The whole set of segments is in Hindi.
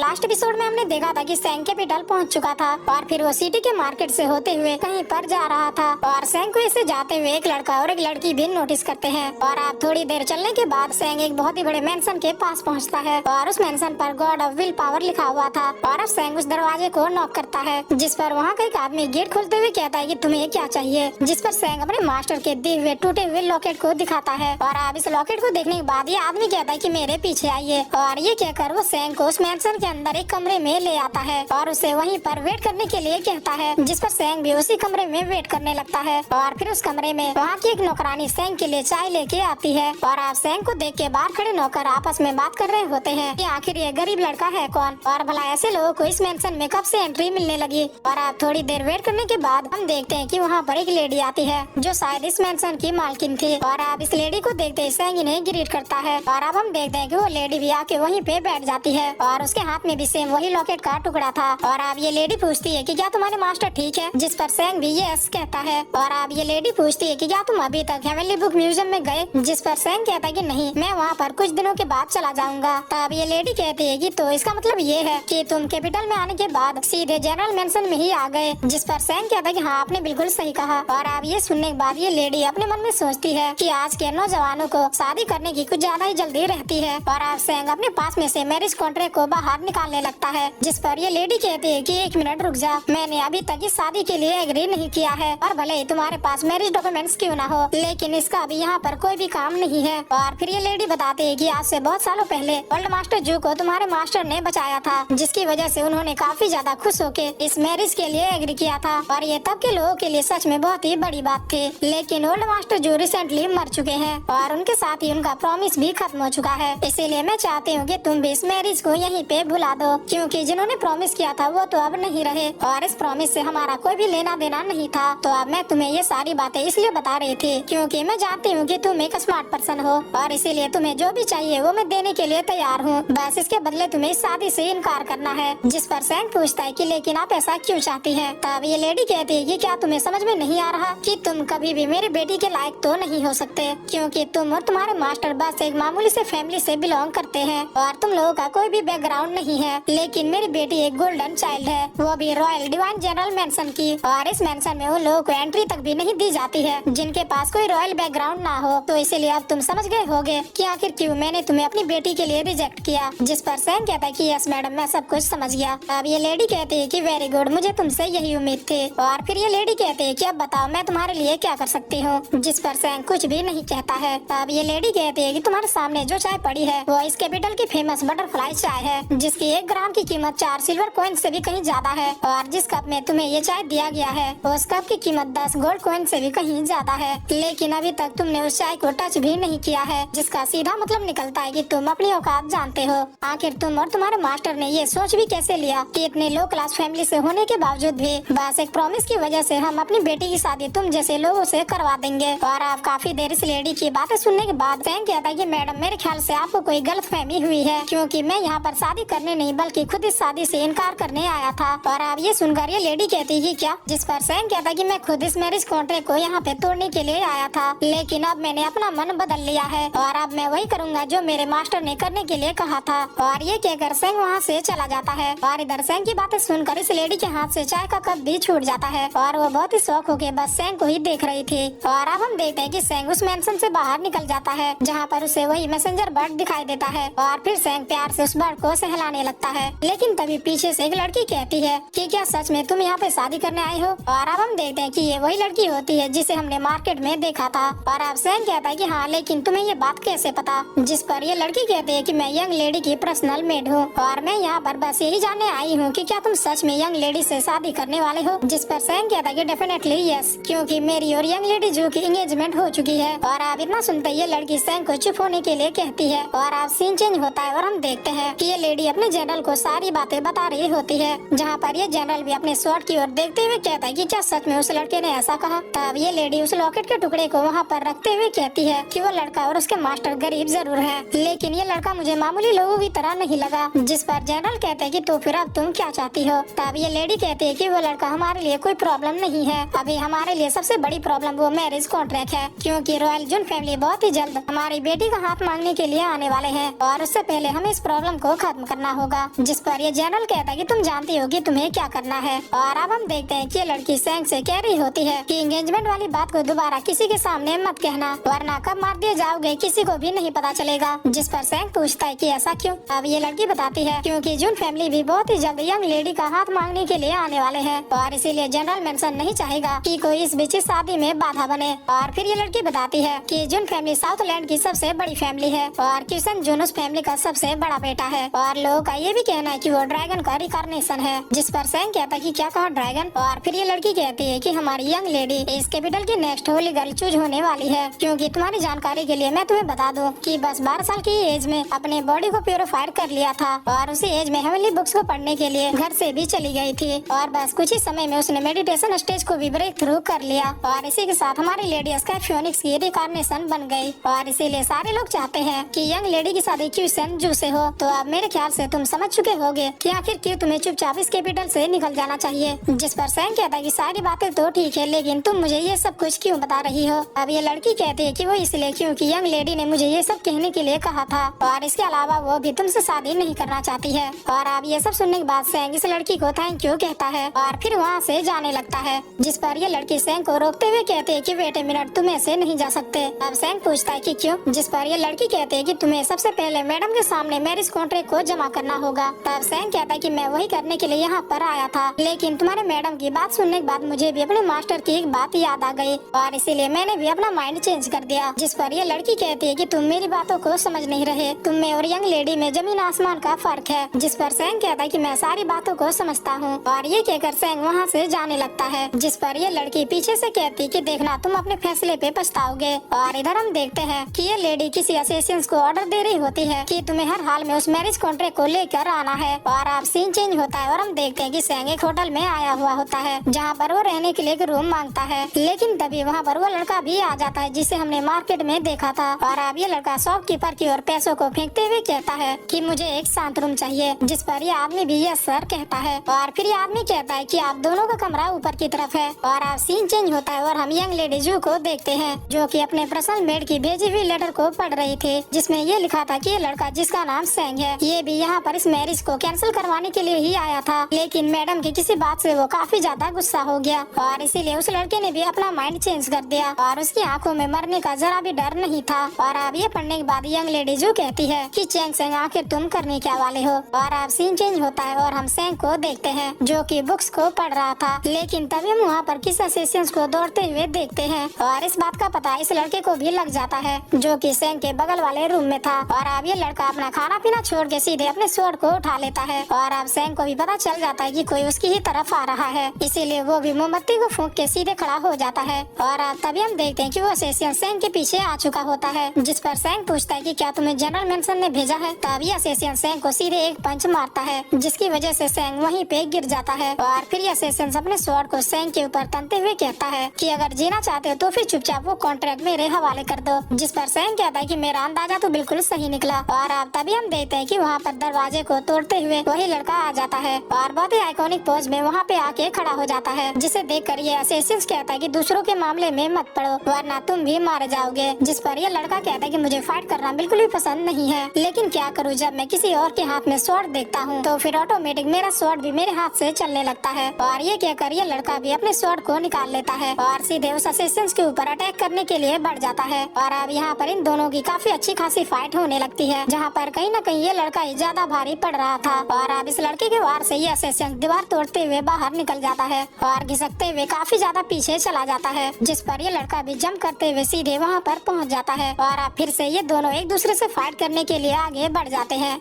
लास्ट एपिसोड में हमने देखा था कि सैंग कैपिटल पहुंच चुका था और फिर वो सिटी के मार्केट से होते हुए कहीं पर जा रहा था और सैंग को ऐसे जाते हुए एक लड़का और एक लड़की भी नोटिस करते हैं। और आप थोड़ी देर चलने के बाद सैंग एक बहुत ही बड़े मेंशन के पास पहुंचता है और उस मेंशन पर गॉड ऑफ विल पावर लिखा हुआ था। और अब सैंग उस दरवाजे को नॉक करता है, जिस पर वहाँ का एक आदमी गेट खोलते हुए कहता है कि तुम्हें क्या चाहिए, जिस पर सैंग अपने मास्टर के दिए हुए टूटे हुए लॉकेट को दिखाता है। और अब इस लॉकेट को देखने के बाद ये आदमी कहता है कि मेरे पीछे आइए, और ये कहकर वो सैंग को उस मेंशन के अंदर एक कमरे में ले आता है और उसे वहीं पर वेट करने के लिए कहता है, जिस पर सैंग भी उसी कमरे में वेट करने लगता है। और फिर उस कमरे में वहाँ की एक नौकरानी सैंग के लिए चाय लेके आती है और आप सैंग को देख के बाहर खड़े नौकर आपस में बात कर रहे होते हैं कि आखिर ये गरीब लड़का है कौन और भला ऐसे लोगों को इस मेंशन में कब से एंट्री मिलने लगी। और आप थोड़ी देर वेट करने के बाद हम देखते हैं कि वहाँ पर एक लेडी आती है जो शायद इस मेंशन की मालकिन थी। और आप इस लेडी को देखते ही सैंग इन्हें ग्रीट करता है और अब हम देखते हैं कि वो लेडी भी आके वहीं पे बैठ जाती है और उसके हाथ में भी सेम वही लॉकेट का टुकड़ा था। और अब ये लेडी पूछती है कि क्या तुम्हारे मास्टर ठीक है, जिस पर सैंग भी यस कहता है। और अब ये लेडी पूछती है कि क्या तुम अभी तक हेवनली बुक म्यूजियम में गए, जिस पर सैंग कहता है कि नहीं, मैं वहाँ पर कुछ दिनों के बाद चला जाऊंगा। तब ये लेडी कहती है कि तो इसका मतलब ये है कि तुम कैपिटल में आने के बाद सीधे जनरल मेंशन में ही आ गए, जिस पर सैंग कहता है कि हाँ आपने बिल्कुल सही कहा। और अब ये सुनने के बाद ये लेडी अपने मन में सोचती है कि आज के नौजवानों को शादी करने की कुछ ज्यादा ही जल्दी रहती है। और अब सैंग अपने पास में से मैरिज कॉन्ट्रैक्ट को बाहर निकालने लगता है, जिस पर ये लेडी कहती है कि एक मिनट रुक जा, मैंने अभी तक इस शादी के लिए एग्री नहीं किया है और भले ही तुम्हारे पास मैरिज डॉक्यूमेंट्स क्यों ना हो, लेकिन इसका अभी यहाँ पर कोई भी काम नहीं है। और फिर ये लेडी बताती है कि आज से बहुत सालों पहले ओल्ड मास्टर जू को तुम्हारे मास्टर ने बचाया था, जिसकी वजह से उन्होंने काफी ज्यादा खुश होके इस मैरिज के लिए एग्री किया था। और ये तब के लोगों के लिए सच में बहुत ही बड़ी बात थी, लेकिन ओल्ड मास्टर जू रिसेंटली मर चुके हैं और उनके साथ ही उनका प्रॉमिस भी खत्म हो चुका है। इसीलिए मैं चाहती हूँ कि तुम भी इस मैरिज को यहीं पे भुला दो, क्योंकि जिन्होंने प्रॉमिस किया था वो तो अब नहीं रहे और इस प्रॉमिस से हमारा कोई भी लेना देना नहीं था। तो अब मैं तुम्हें ये सारी बातें इसलिए बता रही थी क्योंकि मैं जानती हूँ कि तुम एक स्मार्ट पर्सन हो और इसीलिए तुम्हें जो भी चाहिए वो मैं देने के लिए तैयार हूँ, बस इसके बदले तुम्हें इस शादी से इनकार करना है। जिस पर सैंग पूछता है कि लेकिन आप ऐसा क्यों चाहती हैं? तब ये लेडी कहती है कि क्या तुम्हें समझ में नहीं आ रहा कि तुम कभी भी मेरी बेटी के लायक तो नहीं हो सकते, क्योंकि तुम और तुम्हारे मास्टर बस एक मामूली से फैमिली से बिलोंग करते हैं और तुम लोगों का कोई भी बैकग्राउंड नहीं है। लेकिन मेरी बेटी एक गोल्डन चाइल्ड है, वो भी रॉयल डिवाइन जनरल मेंशन की, और इस मेंशन में उन लोगों को एंट्री तक भी नहीं दी जाती है जिनके पास कोई रॉयल बैकग्राउंड ना हो। तो इसीलिए अब तुम समझ गए होगे कि आखिर क्यों मैंने तुम्हें अपनी बेटी के लिए रिजेक्ट किया। जिस पर सैंग कहता है कि यस मैडम, मैं सब कुछ समझ गया। अब ये लेडी कहती है कि वेरी गुड, मुझे तुमसे यही उम्मीद थी। और फिर ये लेडी कहती है कि अब बताओ मैं तुम्हारे लिए क्या कर सकती हूँ, जिस पर सैंग कुछ भी नहीं कहता है। अब ये लेडी कहती है कि तुम्हारे सामने जो चाय पड़ी है वो इस कैपिटल की फेमस बटरफ्लाई चाय है, जिसकी 1 ग्राम की कीमत 4 सिल्वर कॉइन से भी कहीं ज्यादा है। और जिस कप में तुम्हें ये चाय दिया गया है उस कप की कीमत 10 गोल्ड कॉइन से भी कहीं ज्यादा है, लेकिन अभी तक तुमने उस चाय को टच भी नहीं किया है, जिसका सीधा मतलब निकलता है कि तुम अपनी औकात जानते हो। आखिर तुम और तुम्हारे मास्टर ने ये सोच भी कैसे लिया कि इतने लो क्लास फैमिली से होने के बावजूद भी बस एक प्रॉमिस की वजह से हम अपनी बेटी की शादी तुम जैसे लोगों से करवा देंगे। और आप काफी देर इस लेडी की बातें सुनने के बाद सैंग कहता है कि मैडम, मेरे ख्याल से आपको कोई गलतफहमी हुई है, क्योंकि मैं यहाँ पर शादी करने नहीं बल्कि खुद इस शादी से इनकार करने आया था। और आप ये सुनकर ये लेडी कहती है क्या? जिस पर सैंग कहता है कि मैं खुद इस मैरिज कॉन्ट्रैक्ट को यहाँ पे तोड़ने के लिए आया था, लेकिन अब मैंने अपना मन बदल लिया है और अब मैं वही करूँगा जो मेरे मास्टर ने करने के लिए कहा था। और ये कहकर सैंग वहाँ से चला जाता है और इधर सैंग की बातें सुनकर इस लेडी के हाथ से चाय का कप भी छूट जाता है और वो बहुत ही शौक होके बस सैंग को ही देख रही थी। और अब हम देखते हैं कि सैंग उस मेंशन से बाहर निकल जाता है जहाँ पर उसे वही मैसेंजर बर्ड दिखाई देता है और फिर सैंग प्यार से उस बर्ड को सहलाने लगता है। लेकिन तभी पीछे से एक लड़की कहती है कि क्या सच में तुम यहाँ पे शादी करने आए हो? और अब हम देखते हैं कि ये वही लड़की होती है जिसे हमने मार्केट में देखा था। और अब सैंग कहता है कि हाँ, लेकिन तुम्हें ये बात कैसे पता? जिस पर ये लड़की कहती है कि मैं यंग लेडी की पर्सनल मेड हूँ और मैं यहाँ पर बस यही जानने आई हूँ कि क्या तुम सच में यंग लेडी से शादी करने वाले हो? जिस पर सैंग कहता है कि डेफिनेटली यस, क्योंकि मेरी और यंग लेडी जू की एंगेजमेंट हो चुकी है। और आप इतना सुनते ये लड़की सैंग को चुप होने के लिए कहती है और आप सीन चेंज होता है और हम देखते हैं कि ये लेडी अपने जनरल को सारी बातें बता रही होती है, जहाँ पर ये जनरल भी अपने स्वॉर्ड की ओर देखते हुए कहता है कि क्या सच में उस लड़के ने ऐसा कहा? तब ये लेडी उस लॉकेट के टुकड़े को वहाँ पर रखते हुए कहती है कि वो लड़का और उसके मास्टर गरीब जरूर है, लेकिन ये लड़का मुझे मामूली लोगों की तरह नहीं लगा। जिस पर जनरल कहते हैं कि तो फिर अब तुम क्या चाहती हो? तब ये लेडी कहती है कि वो लड़का हमारे लिए कोई प्रॉब्लम नहीं है, अभी हमारे लिए सबसे बड़ी प्रॉब्लम वो मैरिज कॉन्ट्रैक्ट है, क्योंकि रॉयल जून फैमिली बहुत ही जल्द हमारी बेटी का हाथ मांगने के लिए आने वाले हैं और उससे पहले हमें इस प्रॉब्लम को खत्म करना करना होगा। जिस पर ये जनरल कहता है कि तुम जानती हो कि तुम्हें क्या करना है। और अब हम देखते हैं कि ये लड़की सैंग से कह रही होती है कि एंगेजमेंट वाली बात को दोबारा किसी के सामने मत कहना, वरना कब मार दिए जाओगे किसी को भी नहीं पता चलेगा। जिस पर सैंग पूछता है कि ऐसा क्यों। अब ये लड़की बताती है क्योंकि जून फैमिली भी बहुत ही जल्द यंग लेडी का हाथ मांगने के लिए आने वाले हैं और इसीलिए जनरल मेंशन नहीं चाहेगा कि कोई इस बीच शादी में बाधा बने। और फिर ये लड़की बताती है कि जून फैमिली साउथलैंड की सबसे बड़ी फैमिली है और क्रिश्चियन जून उस फैमिली का सबसे बड़ा बेटा है और लोगों का ये भी कहना है कि वो ड्रैगन का रिकॉर्नेशन है। जिस पर सैंग कहता है कि क्या कहा ड्रैगन। और फिर ये लड़की कहती है कि हमारी यंग लेडी इस कैपिटल की नेक्स्ट होली गर्ल चूज होने वाली है। क्योंकि तुम्हारी जानकारी के लिए मैं तुम्हें बता दूं कि बस 12 साल की एज में अपने बॉडी को प्योरीफायर कर लिया था और उसी एज में हेवनली बुक्स को पढ़ने के लिए घर से भी चली गई थी और बस कुछ ही समय में उसने मेडिटेशन स्टेज को भी ब्रेक थ्रू कर लिया और इसी के साथ हमारी लेडी स्काई फियोनिक्स की रिकॉर्नेशन बन गई। और इसीलिए सारे लोग चाहते हैं कि यंग लेडी की शादी क्रिश्चियन जू से हो। तो अब मेरे ख्याल से तुम समझ चुके होगे कि आखिर क्यों तुम्हें चुपचाप इस कैपिटल से निकल जाना चाहिए। जिस पर सैंग कहता है कि सारी बातें तो ठीक है, लेकिन तुम मुझे ये सब कुछ क्यों बता रही हो। अब ये लड़की कहती है कि वो इसलिए क्योंकि यंग लेडी ने मुझे ये सब कहने के लिए कहा था और इसके अलावा वो भी तुमसे शादी नहीं करना चाहती है। और अब ये सब सुनने के बाद सैंग इस लड़की को थैंक यू कहता है और फिर वहाँ से जाने लगता है। जिस पर ये लड़की सैंग को रोकते हुए कहती है कि वेट ए मिनट, तुम ऐसे नहीं जा सकते। अब सैंग पूछता है कि क्यों। जिस पर ये लड़की कहती है कि तुम्हें सबसे पहले मैडम के सामने मैरिज कॉन्ट्रैक्ट को जमा करना होगा। तब सैंग कहता है कि मैं वही करने के लिए यहाँ पर आया था, लेकिन तुम्हारे मैडम की बात सुनने के बाद मुझे भी अपने मास्टर की एक बात याद आ गई और इसीलिए मैंने भी अपना माइंड चेंज कर दिया। जिस पर ये लड़की कहती है कि तुम मेरी बातों को समझ नहीं रहे, तुम में और यंग लेडी में जमीन आसमान का फर्क है। जिस पर सैंग कहता है कि मैं सारी बातों को समझता हूँ और ये कहकर सैंग वहाँ से जाने लगता है। जिस पर ये लड़की पीछे से कहती कि देखना तुम अपने फैसले पे पछताओगे। और इधर हम देखते हैं कि ये लेडी किसी असिस्टेंट को ऑर्डर दे रही होती है कि तुम्हें हर हाल में उस मैरिज कॉन्ट्रैक्ट को लेकर आना है। और अब सीन चेंज होता है और हम देखते हैं कि सैंग एक होटल में आया हुआ होता है जहाँ पर वो रहने के लिए एक रूम मांगता है, लेकिन तभी वहाँ पर वो लड़का भी आ जाता है जिसे हमने मार्केट में देखा था। और अब ये लड़का शॉपकीपर की ओर पैसों को फेंकते हुए कहता है कि मुझे एक शांत रूम चाहिए। जिस पर ये आदमी भी यस सर कहता है और फिर ये आदमी कहता है कि आप दोनों का कमरा ऊपर की तरफ है। और अब सीन चेंज होता है और हम यंग लेडी जू को देखते हैं जो कि अपने पर्सनल मेड की भेजी हुई लेटर को पढ़ रही थी, जिसमें ये लिखा था कि ये लड़का जिसका नाम सैंग है ये भी यहाँ पर इस मैरिज को कैंसिल करवाने के लिए ही आया था, लेकिन मैडम की किसी बात से वो काफी ज्यादा गुस्सा हो गया और इसीलिए उस लड़के ने भी अपना माइंड चेंज कर दिया और उसकी आंखों में मरने का जरा भी डर नहीं था। और अब ये पढ़ने के बाद यंग लेडी जू कहती है कि चैंग सैंग आखिर तुम करने क्या वाले हो। और अब सीन चेंज होता है और हम सैंग को देखते हैं जो कि बुक्स को पढ़ रहा था, लेकिन तभी हम वहाँ पर किस असिस्टेंट को दौड़ते हुए देखते हैं और इस बात का पता इस लड़के को भी लग जाता है जो कि सैंग के बगल वाले रूम में था। और अब ये लड़का अपना खाना पीना छोड़ के सीधे अपने स्वॉर्ड को उठा लेता है और अब सैंग को भी पता चल जाता है कि कोई उसकी ही तरफ आ रहा है, इसीलिए वो भी मोमबत्ती को फूंक के सीधे खड़ा हो जाता है। और अब तभी हम देखते हैं कि वो असिस्टेंट सैंग के पीछे आ चुका होता है। जिस पर सैंग पूछता है कि क्या तुम्हें जनरल मेंशन ने भेजा है। तभी असिस्टेंट सैंग को सीधे एक पंच मारता है जिसकी वजह से सैंग वहीं पे गिर जाता है। और फिर असिस्टेंट अपने स्वॉर्ड को सैंग के ऊपर तनते हुए कहता है कि अगर जीना चाहते हो तो फिर चुपचाप वो कॉन्ट्रैक्ट मेरे हवाले कर दो। जिस पर सैंग कहता है कि मेरा अंदाजा तो बिल्कुल सही निकला। और अब तभी हम देखते हैं कि वहाँ पर दरवाजे को तोड़ते हुए वही लड़का आ जाता है और बहुत ही आइकॉनिक पोज में वहाँ पे आके खड़ा हो जाता है, जिसे देखकर ये असिस्टेंट कहता है कि दूसरों के मामले में मत पड़ो वरना तुम भी मारे जाओगे। जिस पर ये लड़का कहता है कि मुझे फाइट करना बिल्कुल भी पसंद नहीं है, लेकिन क्या करूँ जब मैं किसी और के हाथ में स्वॉर्ड देखता हूँ तो फिर ऑटोमेटिक मेरा स्वॉर्ड भी मेरे हाथ से चलने लगता है। और ये कहकर ये लड़का भी अपने स्वॉर्ड को निकाल लेता है और सीधे उस असिस्टेंट के ऊपर अटैक करने के लिए बढ़ जाता है। और अब यहाँ पर इन दोनों की काफी अच्छी खासी फाइट होने लगती है, जहाँ पर कहीं न कहीं ये लड़का ही ज्यादा भारी पड़ रहा था। और अब इस लड़के के वार से ये असिस्टेंट दीवार तोड़ते हुए बाहर निकल जाता है और घिसकते हुए काफी ज्यादा पीछे चला जाता है, जिस पर ये लड़का भी जंप करते हुए सीधे वहाँ पर पहुँच जाता है। और अब फिर से ये दोनों एक दूसरे से फाइट करने के लिए आगे बढ़ जाते हैं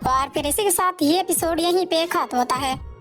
और फिर इसी के साथ ये एपिसोड यहीं पे खत्म होता है।